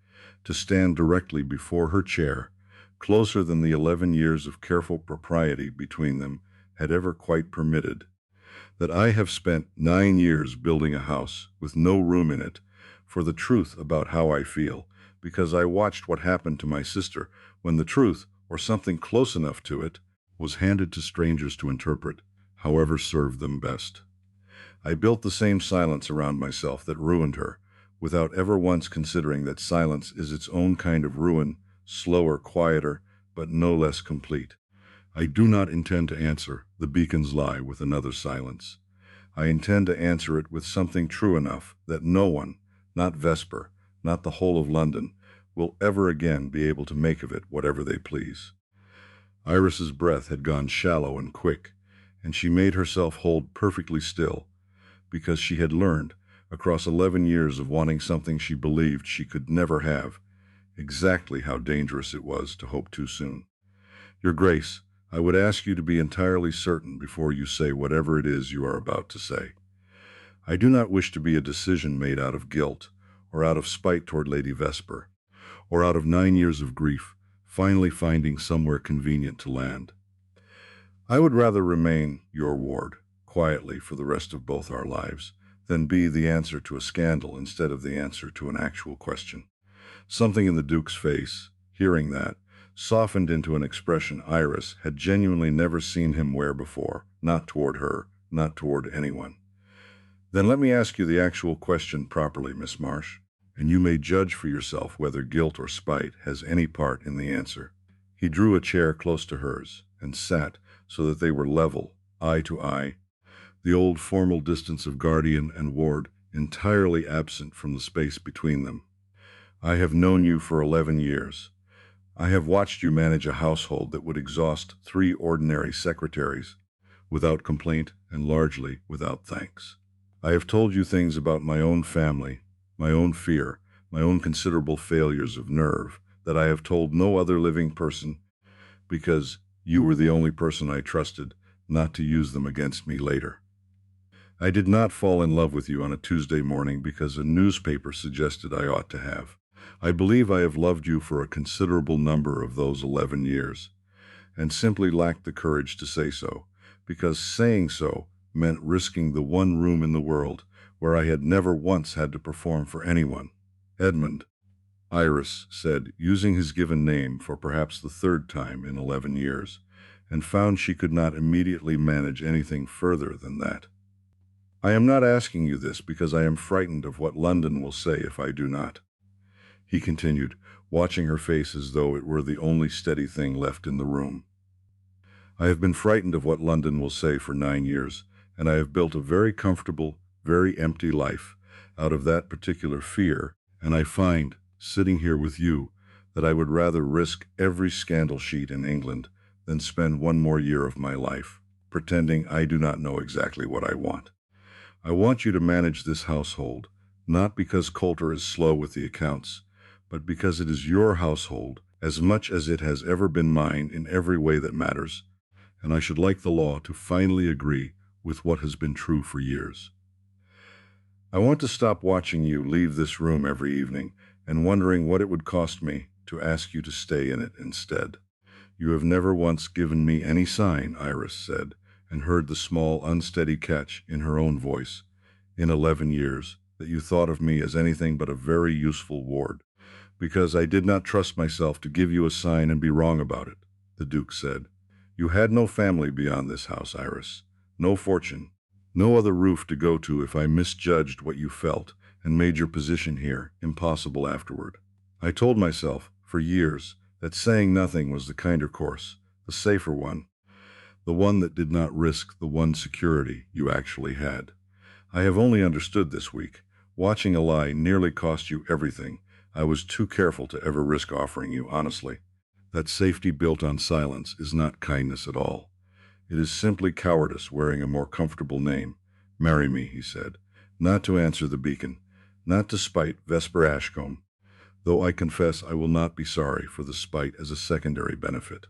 [SPEAKER 1] to stand directly before her chair, closer than the 11 years of careful propriety between them had ever quite permitted, that I have spent 9 years building a house with no room in it for the truth about how I feel, because I watched what happened to my sister when the truth, or something close enough to it, was handed to strangers to interpret, however served them best. I built the same silence around myself that ruined her, without ever once considering that silence is its own kind of ruin, slower, quieter, but no less complete. I do not intend to answer the beacon's lie with another silence. I intend to answer it with something true enough that no one, not Vesper, not the whole of London, will ever again be able to make of it whatever they please. Iris's breath had gone shallow and quick, and she made herself hold perfectly still, because she had learned, across 11 years of wanting something she believed she could never have, exactly how dangerous it was to hope too soon. Your Grace, I would ask you to be entirely certain before you say whatever it is you are about to say. I do not wish to be a decision made out of guilt, or out of spite toward Lady Vesper, or out of 9 years of grief, finally finding somewhere convenient to land. I would rather remain your ward, quietly for the rest of both our lives, than be the answer to a scandal instead of the answer to an actual question. Something in the Duke's face, hearing that, softened into an expression Iris had genuinely never seen him wear before, not toward her, not toward anyone. Then let me ask you the actual question properly, Miss Marsh, and you may judge for yourself whether guilt or spite has any part in the answer. He drew a chair close to hers, and sat so that they were level, eye to eye, the old formal distance of guardian and ward entirely absent from the space between them. I have known you for 11 years. I have watched you manage a household that would exhaust 3 ordinary secretaries, without complaint and largely without thanks. I have told you things about my own family, my own fear, my own considerable failures of nerve, that I have told no other living person, because you were the only person I trusted not to use them against me later. I did not fall in love with you on a Tuesday morning because a newspaper suggested I ought to have. I believe I have loved you for a considerable number of those 11 years, and simply lacked the courage to say so, because saying so meant risking the one room in the world where I had never once had to perform for anyone. Edmund, Iris said, using his given name for perhaps the 3rd time in 11 years, and found she could not immediately manage anything further than that. I am not asking you this because I am frightened of what London will say if I do not, he continued, watching her face as though it were the only steady thing left in the room. I have been frightened of what London will say for 9 years, and I have built a very comfortable, very empty life out of that particular fear, and I find, sitting here with you, that I would rather risk every scandal sheet in England than spend 1 more year of my life pretending I do not know exactly what I want. I want you to manage this household, not because Coulter is slow with the accounts, but because it is your household as much as it has ever been mine in every way that matters, and I should like the law to finally agree with what has been true for years. I want to stop watching you leave this room every evening and wondering what it would cost me to ask you to stay in it instead. You have never once given me any sign, Iris said, and heard the small, unsteady catch in her own voice, in 11 years, that you thought of me as anything but a very useful ward, because I did not trust myself to give you a sign and be wrong about it, the Duke said. You had no family beyond this house, Iris, no fortune, no other roof to go to if I misjudged what you felt and made your position here impossible afterward. I told myself, for years, that saying nothing was the kinder course, the safer one, the one that did not risk the one security you actually had. I have only understood this week. Watching a lie nearly cost you everything. I was too careful to ever risk offering you honestly. That safety built on silence is not kindness at all. It is simply cowardice wearing a more comfortable name. Marry me, he said, not to answer the beacon, not to spite Vesper Ashcombe, though I confess I will not be sorry for the spite as a secondary benefit.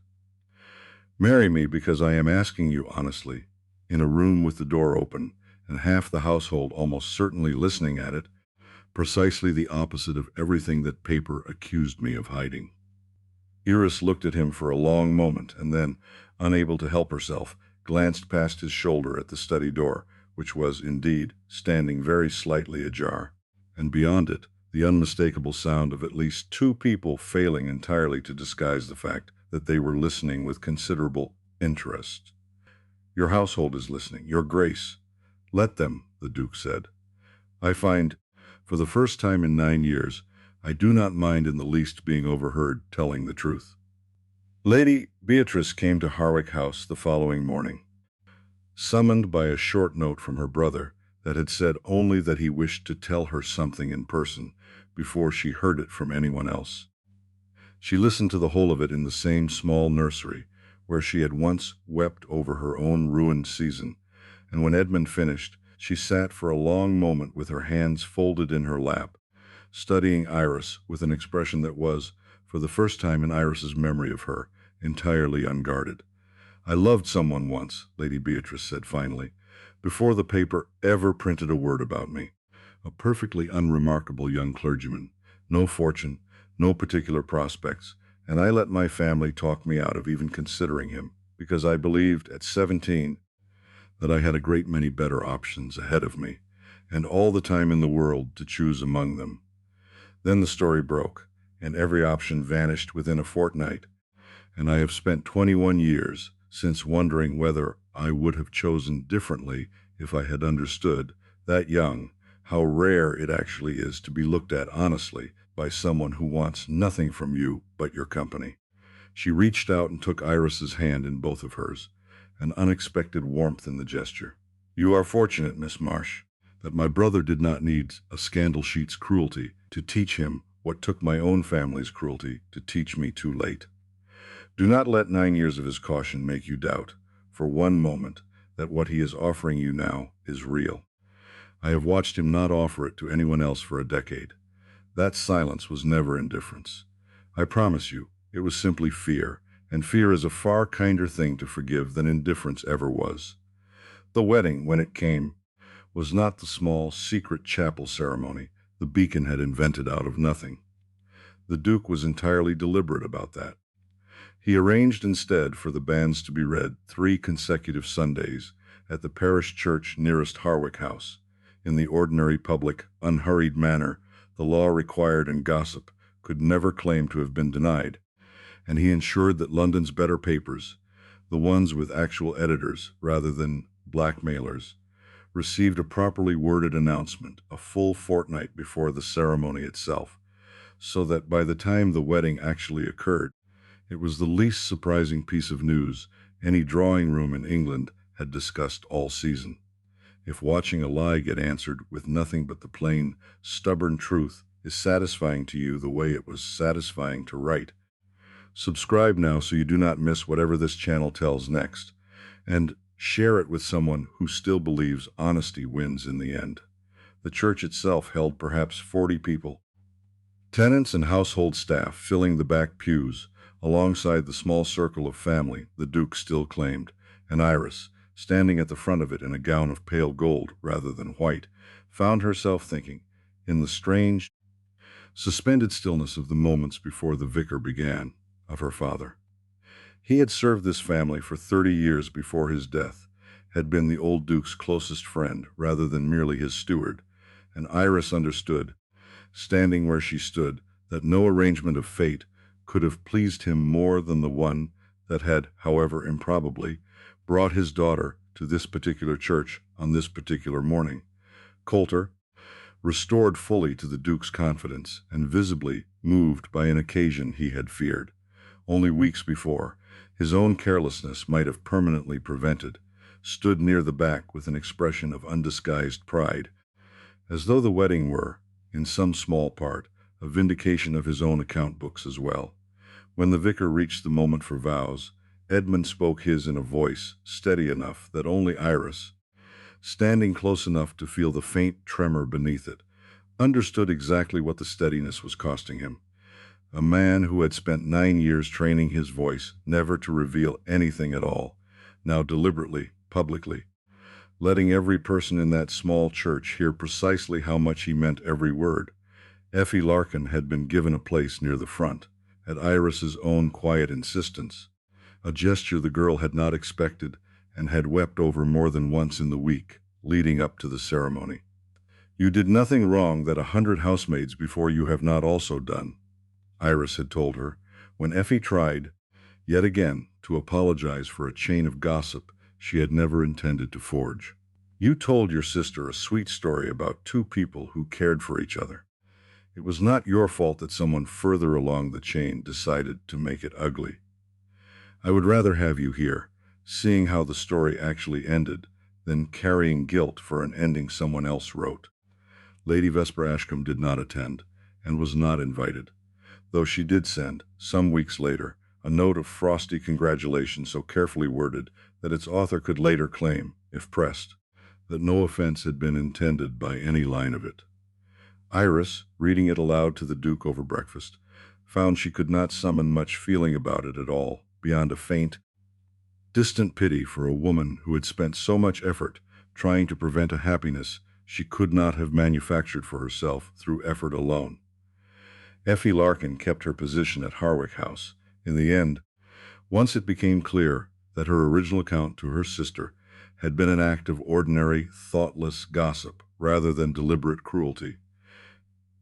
[SPEAKER 1] Marry me because I am asking you honestly, in a room with the door open and half the household almost certainly listening at it, precisely the opposite of everything that paper accused me of hiding. Iris looked at him for a long moment and then, unable to help herself, glanced past his shoulder at the study door, which was, indeed, standing very slightly ajar, and beyond it, the unmistakable sound of at least 2 people failing entirely to disguise the fact that they were listening with considerable interest. Your household is listening, Your Grace. Let them, the Duke said. I find, for the first time in 9 years, I do not mind in the least being overheard telling the truth. Lady Beatrice came to Harwick House the following morning, summoned by a short note from her brother that had said only that he wished to tell her something in person before she heard it from anyone else. She listened to the whole of it in the same small nursery where she had once wept over her own ruined season, and when Edmund finished, She sat for a long moment with her hands folded in her lap, studying Iris with an expression that was, for the first time in Iris's memory of her, entirely unguarded. "I loved someone once," Lady Beatrice said finally, "before the paper ever printed a word about me. A perfectly unremarkable young clergyman, no fortune, no particular prospects, and I let my family talk me out of even considering him, because I believed at 17 that I had a great many better options ahead of me, and all the time in the world to choose among them. Then the story broke, and every option vanished within a fortnight, and I have spent 21 years since wondering whether I would have chosen differently if I had understood, that young, how rare it actually is to be looked at honestly by someone who wants nothing from you but your company." She reached out and took Iris's hand in both of hers, an unexpected warmth in the gesture. "You are fortunate, Miss Marsh, that my brother did not need a scandal sheet's cruelty to teach him what took my own family's cruelty to teach me too late. Do not let 9 years of his caution make you doubt, for one moment, that what he is offering you now is real. I have watched him not offer it to anyone else for a decade. That silence was never indifference. I promise you, it was simply fear, and fear is a far kinder thing to forgive than indifference ever was. The wedding, when it came, was not the small, secret chapel ceremony the Beacon had invented out of nothing. The Duke was entirely deliberate about that. He arranged instead for the banns to be read 3 consecutive Sundays at the parish church nearest Harwick House, in the ordinary public, unhurried manner the law required and gossip could never claim to have been denied, and he ensured that London's better papers, the ones with actual editors rather than blackmailers, received a properly worded announcement a full fortnight before the ceremony itself, so that by the time the wedding actually occurred, it was the least surprising piece of news any drawing room in England had discussed all season. If watching a lie get answered with nothing but the plain, stubborn truth is satisfying to you the way it was satisfying to write, subscribe now so you do not miss whatever this channel tells next, and share it with someone who still believes honesty wins in the end. The church itself held perhaps 40 people, tenants and household staff filling the back pews, alongside the small circle of family the Duke still claimed, and Iris, standing at the front of it in a gown of pale gold rather than white, found herself thinking, in the strange, suspended stillness of the moments before the vicar began, of her father. He had served this family for 30 years before his death, had been the old Duke's closest friend rather than merely his steward, and Iris understood, standing where she stood, that no arrangement of fate could have pleased him more than the one that had, however improbably, brought his daughter to this particular church on this particular morning. Coulter, restored fully to the Duke's confidence and visibly moved by an occasion he had feared, only weeks before, his own carelessness might have permanently prevented, stood near the back with an expression of undisguised pride, as though the wedding were, in some small part, a vindication of his own account books as well. When the vicar reached the moment for vows, Edmund spoke his in a voice steady enough that only Iris, standing close enough to feel the faint tremor beneath it, understood exactly what the steadiness was costing him. A man who had spent 9 years training his voice never to reveal anything at all, now deliberately, publicly, letting every person in that small church hear precisely how much he meant every word. Effie Larkin had been given a place near the front, at Iris's own quiet insistence, a gesture the girl had not expected and had wept over more than once in the week leading up to the ceremony. "You did nothing wrong that 100 housemaids before you have not also done," Iris had told her, when Effie tried, yet again, to apologize for a chain of gossip she had never intended to forge. "You told your sister a sweet story about 2 people who cared for each other. It was not your fault that someone further along the chain decided to make it ugly. I would rather have you here, seeing how the story actually ended, than carrying guilt for an ending someone else wrote." Lady Vesper Ashcombe did not attend, and was not invited, though she did send, some weeks later, a note of frosty congratulation so carefully worded that its author could later claim, if pressed, that no offense had been intended by any line of it. Iris, reading it aloud to the Duke over breakfast, found she could not summon much feeling about it at all, beyond a faint, distant pity for a woman who had spent so much effort trying to prevent a happiness she could not have manufactured for herself through effort alone. Effie Larkin kept her position at Harwick House. In the end, once it became clear that her original account to her sister had been an act of ordinary, thoughtless gossip rather than deliberate cruelty,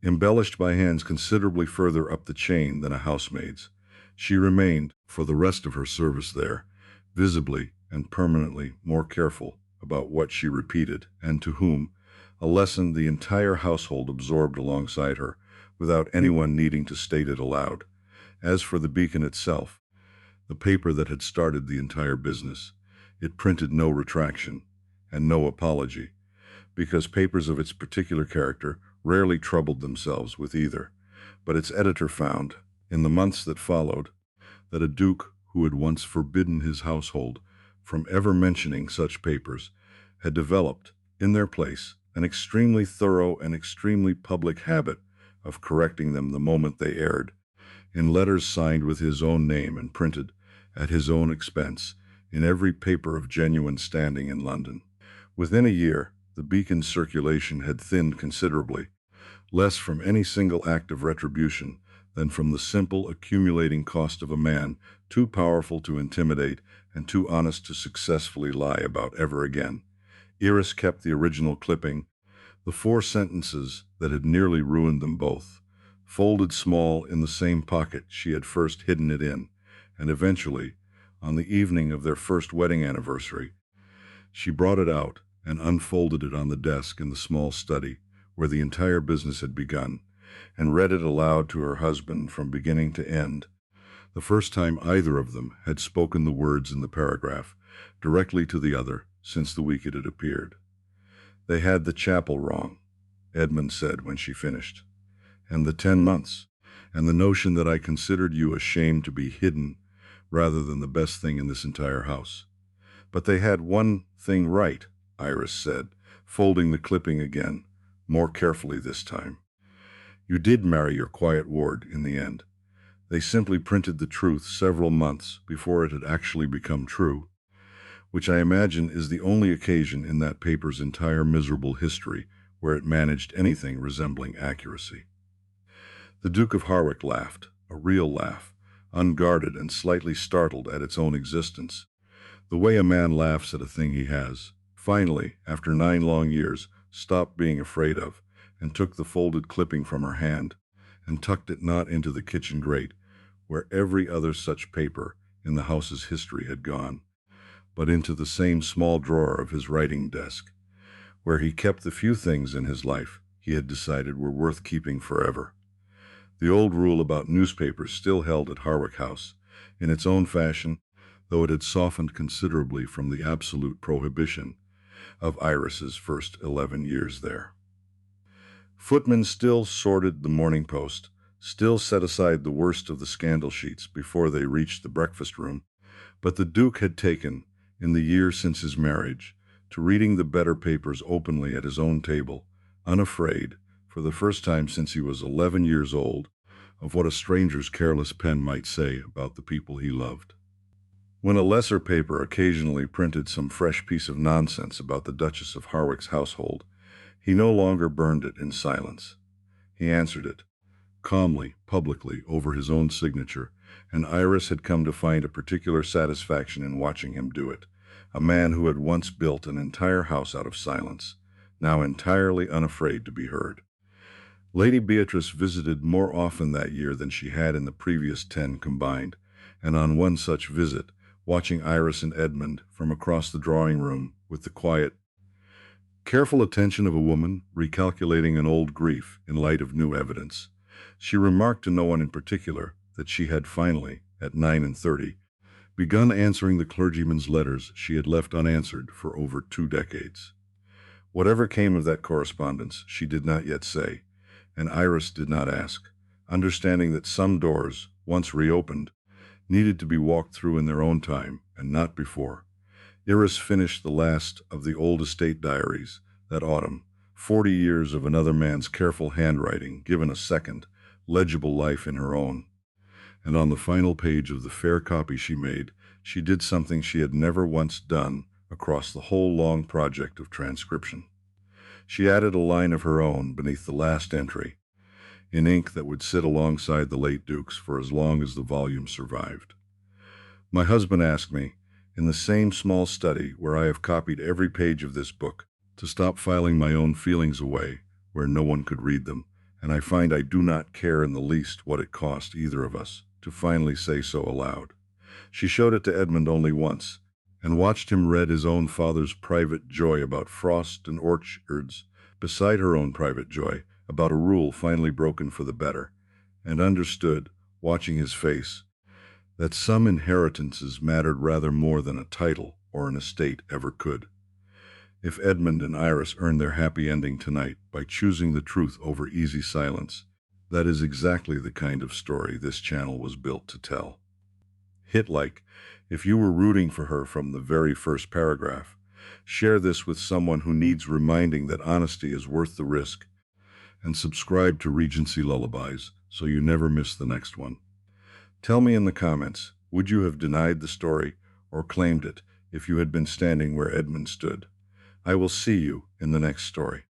[SPEAKER 1] embellished by hands considerably further up the chain than a housemaid's, she remained, for the rest of her service there, visibly and permanently more careful about what she repeated and to whom, a lesson the entire household absorbed alongside her, without anyone needing to state it aloud. As for the Beacon itself, the paper that had started the entire business, it printed no retraction and no apology, because papers of its particular character rarely troubled themselves with either. But its editor found, in the months that followed, that a duke who had once forbidden his household from ever mentioning such papers had developed, in their place, an extremely thorough and extremely public habit of correcting them the moment they aired, in letters signed with his own name and printed, at his own expense, in every paper of genuine standing in London. Within a year, the Beacon's circulation had thinned considerably, less from any single act of retribution than from the simple accumulating cost of a man too powerful to intimidate and too honest to successfully lie about ever again. Iris kept the original clipping, the 4 sentences that had nearly ruined them both, folded small in the same pocket she had first hidden it in, and eventually, on the evening of their first wedding anniversary, she brought it out and unfolded it on the desk in the small study where the entire business had begun, and read it aloud to her husband from beginning to end, the first time either of them had spoken the words in the paragraph directly to the other since the week it had appeared. "They had the chapel wrong," Edmund said when she finished, "and the 10 months, and the notion that I considered you ashamed to be hidden rather than the best thing in this entire house. But they had one thing right," Iris said, folding the clipping again, more carefully this time. "You did marry your quiet ward in the end. They simply printed the truth several months before it had actually become true, which I imagine is the only occasion in that paper's entire miserable history where it managed anything resembling accuracy." The Duke of Harwick laughed, a real laugh, unguarded and slightly startled at its own existence, the way a man laughs at a thing he has, finally, after 9 long years, stopped being afraid of, and took the folded clipping from her hand, and tucked it not into the kitchen grate, where every other such paper in the house's history had gone, but into the same small drawer of his writing desk, where he kept the few things in his life he had decided were worth keeping forever. The old rule about newspapers still held at Harwick House, in its own fashion, though it had softened considerably from the absolute prohibition of Iris's first 11 years there. Footmen still sorted the Morning Post, still set aside the worst of the scandal sheets before they reached the breakfast room, but the Duke had taken, in the year since his marriage, to reading the better papers openly at his own table, unafraid, for the first time since he was 11 years old, of what a stranger's careless pen might say about the people he loved. When a lesser paper occasionally printed some fresh piece of nonsense about the Duchess of Harwick's household, he no longer burned it in silence. He answered it, calmly, publicly, over his own signature, and Iris had come to find a particular satisfaction in watching him do it, a man who had once built an entire house out of silence, now entirely unafraid to be heard. Lady Beatrice visited more often that year than she had in the previous 10 combined, and on one such visit, watching Iris and Edmund from across the drawing-room with the quiet, careful attention of a woman recalculating an old grief in light of new evidence, she remarked to no one in particular that she had finally, at 39, begun answering the clergyman's letters she had left unanswered for over 2 decades. Whatever came of that correspondence she did not yet say, and Iris did not ask, understanding that some doors, once reopened, needed to be walked through in their own time and not before. Iris finished the last of the old estate diaries that autumn, 40 years of another man's careful handwriting given a second, legible life in her own. And on the final page of the fair copy she made, she did something she had never once done across the whole long project of transcription. She added a line of her own beneath the last entry, in ink that would sit alongside the late Duke's for as long as the volume survived. My husband asked me, in the same small study where I have copied every page of this book, to stop filing my own feelings away where no one could read them, and I find I do not care in the least what it cost either of us to finally say so aloud. She showed it to Edmund only once, and watched him read his own father's private joy about frost and orchards beside her own private joy about a rule finally broken for the better, and understood, watching his face, that some inheritances mattered rather more than a title or an estate ever could. If Edmund and Iris earn their happy ending tonight by choosing the truth over easy silence, that is exactly the kind of story this channel was built to tell. Hit like if you were rooting for her from the very first paragraph. Share this with someone who needs reminding that honesty is worth the risk, and subscribe to Regency Lullabies so you never miss the next one. Tell me in the comments, would you have denied the story or claimed it if you had been standing where Edmund stood? I will see you in the next story.